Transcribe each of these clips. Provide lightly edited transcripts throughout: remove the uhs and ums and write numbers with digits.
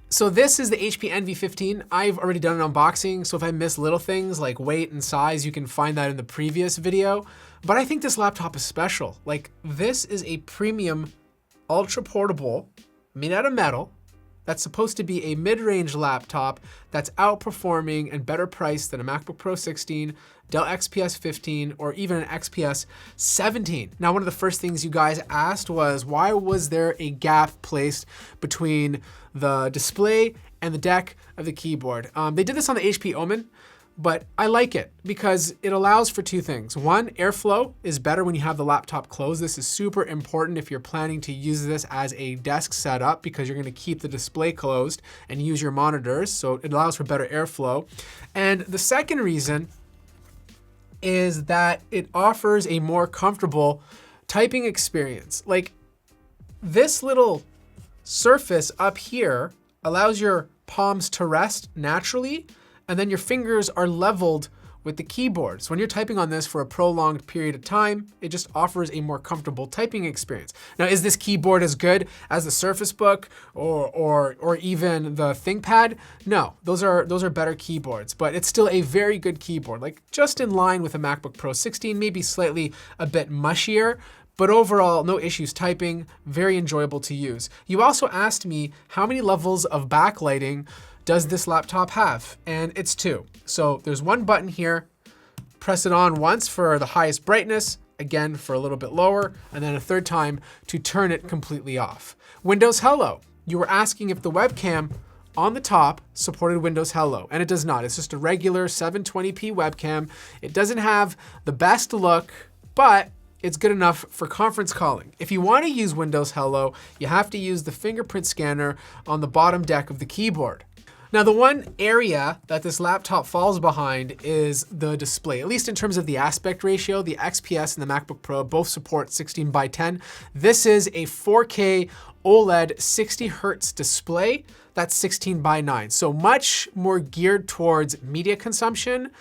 So this is the HP Envy 15. I've already done an unboxing, so if I miss little things like weight and size, you can find that in the previous video. But I think this laptop is special. Like, this is a premium, ultra portable, made out of metal, that's supposed to be a mid-range laptop that's outperforming and better priced than a MacBook Pro 16, Dell XPS 15, or even an XPS 17. Now, one of the first things you guys asked was, why was there a gap placed between the display and the deck of the keyboard? They did this on the HP Omen, but I like it because it allows for two things. One, airflow is better when you have the laptop closed. This is super important if you're planning to use this as a desk setup because you're going to keep the display closed and use your monitors. So it allows for better airflow. And the second reason is that it offers a more comfortable typing experience. Like, this little surface up here allows your palms to rest naturally, and then your fingers are leveled with the keyboard. So when you're typing on this for a prolonged period of time, it just offers a more comfortable typing experience. Now, is this keyboard as good as the Surface Book or even the ThinkPad? No, those are better keyboards, but it's still a very good keyboard, like just in line with a MacBook Pro 16, maybe slightly a bit mushier, but overall, no issues typing, very enjoyable to use. You also asked me how many levels of backlighting does this laptop have? And it's 2. So there's one button here, press it on once for the highest brightness, again for a little bit lower, and then a third time to turn it completely off. Windows Hello. You were asking if the webcam on the top supported Windows Hello, and it does not. It's just a regular 720p webcam. It doesn't have the best look, but it's good enough for conference calling. If you want to use Windows Hello, you have to use the fingerprint scanner on the bottom deck of the keyboard. Now, the one area that this laptop falls behind is the display, at least in terms of the aspect ratio. The XPS and the MacBook Pro both support 16:10. This is a 4K OLED 60 Hertz display. That's 16:9. So much more geared towards media consumption,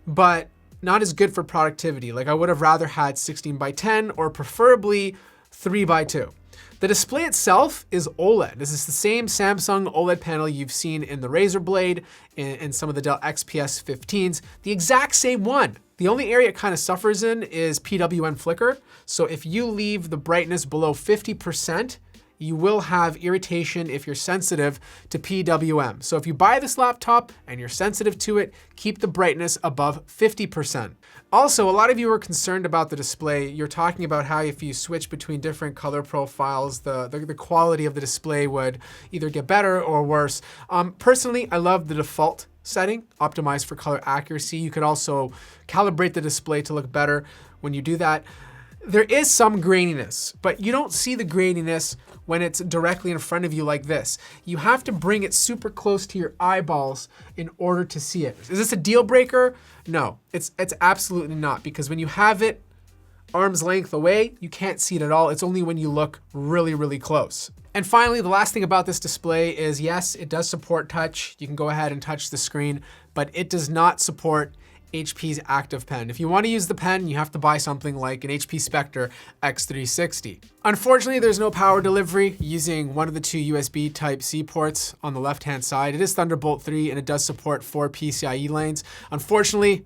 but not as good for productivity. Like, I would have rather had 16:10 or preferably 3:2. The display itself is OLED. This is the same Samsung OLED panel you've seen in the Razer Blade and some of the Dell XPS 15s, the exact same one. The only area it kind of suffers in is PWM flicker. So if you leave the brightness below 50%, you will have irritation if you're sensitive to PWM. So if you buy this laptop and you're sensitive to it, keep the brightness above 50%. Also, a lot of you were concerned about the display. You're talking about how if you switch between different color profiles, the quality of the display would either get better or worse. Personally, I love the default setting, optimized for color accuracy. You could also calibrate the display to look better when you do that. There is some graininess, but you don't see the graininess when it's directly in front of you like this. You have to bring it super close to your eyeballs in order to see it. Is this a deal breaker? No, it's absolutely not, because when you have it arm's length away, you can't see it at all. It's only when you look really, really close. And finally, the last thing about this display is, yes, it does support touch. You can go ahead and touch the screen, but it does not support HP's Active Pen. If you want to use the pen, you have to buy something like an HP Spectre X360. Unfortunately, there's no power delivery using one of the 2 USB Type-C ports on the left-hand side. It is Thunderbolt 3 and it does support 4 PCIe lanes. Unfortunately,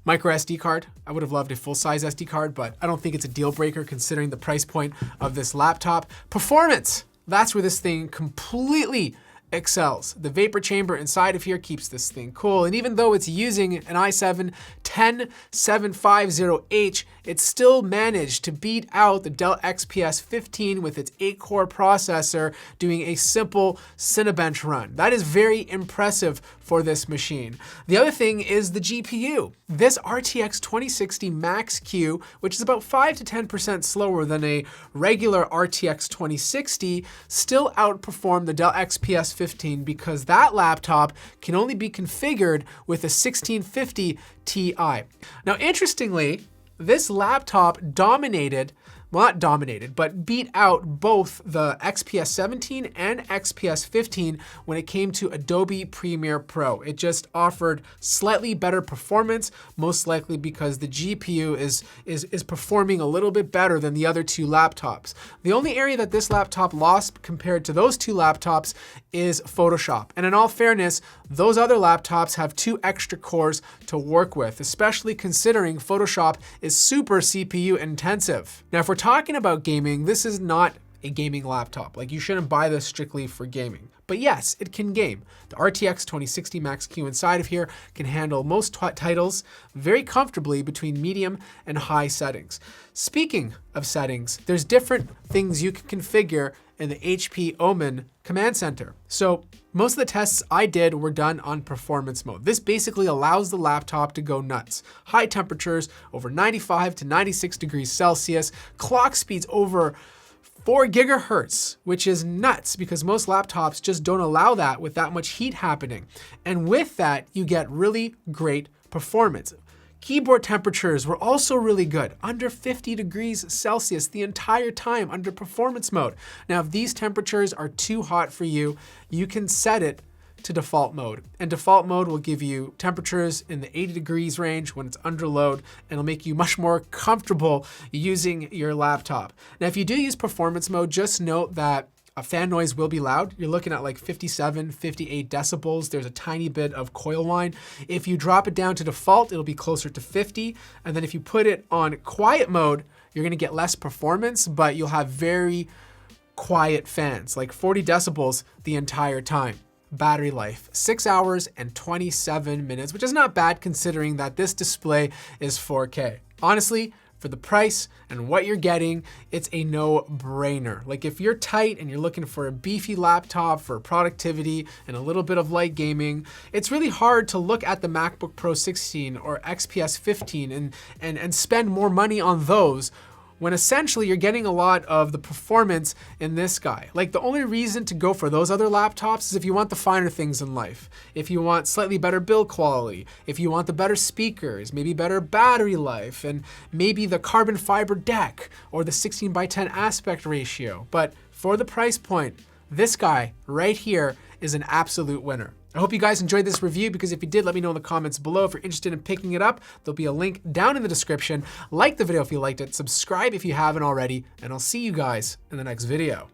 micro SD card. I would have loved a full-size SD card, but I don't think it's a deal breaker considering the price point of this laptop. Performance, that's where this thing completely excels. The vapor chamber inside of here keeps this thing cool. And even though it's using an i7 10750H, it still managed to beat out the Dell XPS 15 with its 8-core processor doing a simple Cinebench run. That is very impressive for this machine. The other thing is the GPU. This RTX 2060 Max-Q, which is about 5 to 10% slower than a regular RTX 2060, still outperformed the Dell XPS 15 because that laptop can only be configured with a 1650 Ti. Now, interestingly, this laptop dominated well, not dominated, but beat out both the XPS 17 and XPS 15 when it came to Adobe Premiere Pro. It just offered slightly better performance, most likely because the GPU is performing a little bit better than the other two laptops. The only area that this laptop lost compared to those two laptops is Photoshop. And in all fairness, those other laptops have 2 extra cores to work with, especially considering Photoshop is super CPU intensive. Now, if we're talking about gaming, this is not a gaming laptop. Like, you shouldn't buy this strictly for gaming. But yes, it can game. The RTX 2060 Max-Q inside of here can handle most titles very comfortably between medium and high settings. Speaking of settings, there's different things you can configure in the HP Omen command center. So most of the tests I did were done on performance mode. This basically allows the laptop to go nuts. High temperatures over 95 to 96 degrees Celsius, clock speeds over 4 gigahertz, which is nuts because most laptops just don't allow that with that much heat happening. And with that, you get really great performance. Keyboard temperatures were also really good, under 50 degrees Celsius the entire time under performance mode. Now, if these temperatures are too hot for you, you can set it to default mode. And default mode will give you temperatures in the 80 degrees range when it's under load, and it'll make you much more comfortable using your laptop. Now, if you do use performance mode, just note that fan noise will be loud. You're looking at like 57, 58 decibels. There's a tiny bit of coil whine. If you drop it down to default, it'll be closer to 50. And then if you put it on quiet mode, you're gonna get less performance, but you'll have very quiet fans, like 40 decibels the entire time. Battery life, 6 hours and 27 minutes, which is not bad considering that this display is 4K. Honestly, for the price and what you're getting, it's a no-brainer. Like, if you're tight and you're looking for a beefy laptop for productivity and a little bit of light gaming, it's really hard to look at the MacBook Pro 16 or XPS 15 and spend more money on those when essentially you're getting a lot of the performance in this guy. Like, the only reason to go for those other laptops is if you want the finer things in life. If you want slightly better build quality, if you want the better speakers, maybe better battery life, and maybe the carbon fiber deck or the 16:10 aspect ratio. But for the price point, this guy right here is an absolute winner. I hope you guys enjoyed this review, because if you did, let me know in the comments below. If you're interested in picking it up, there'll be a link down in the description. Like the video if you liked it, subscribe if you haven't already, and I'll see you guys in the next video.